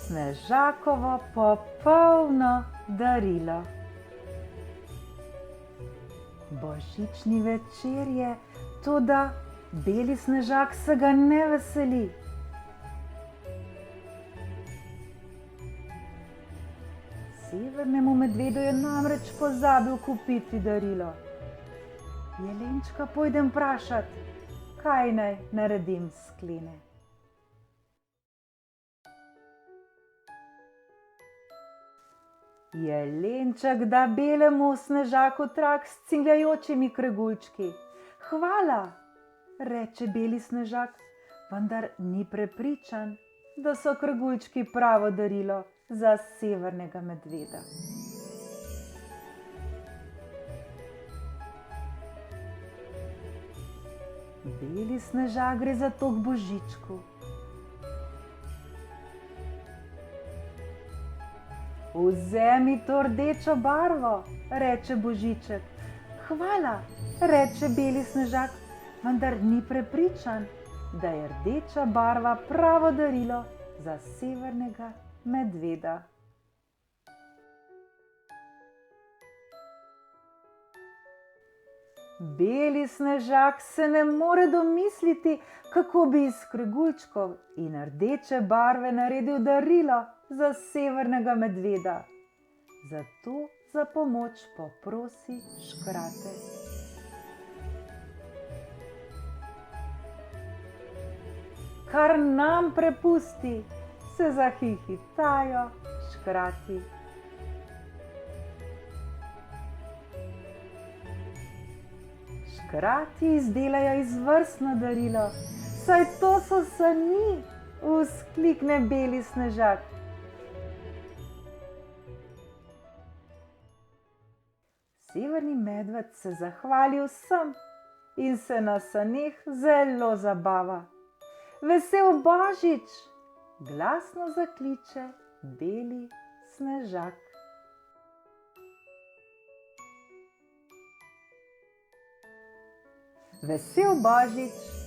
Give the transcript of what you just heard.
Snežakovo popolno darilo. Božični večer je, toda beli snežak se ga ne veseli. Severnemu medvedu je namreč pozabil kupiti darilo. Jelenčka pojdem vprašat, kaj naj naredim, sklene. Jelenček da belemu snežaku trak s cingljajočimi kregulčki. Hvala, reče beli snežak, vendar ni prepričan, da so kregulčki pravo darilo za severnega medveda. Beli snežak gre zato k Božičku. Vzemi to rdečo barvo, reče Božiček. Hvala, reče beli snežak, vendar ni prepričan, da je rdeča barva pravo darilo za severnega medveda. Beli snežak se ne more domisliti, kako bi iz kregulčkov in rdeče barve naredil darilo za severnega medveda. Zato za pomoč poprosi škrate. Kar nam prepusti, se zahihitajo škrati. Škrati izdelajo izvrstno darilo, saj to so sani, vzklikne beli snežak. Severni medved se zahvali vsem in se na saneh zelo zabava. Vesel Božič, glasno zakliče beli snežak. Vesel Božič.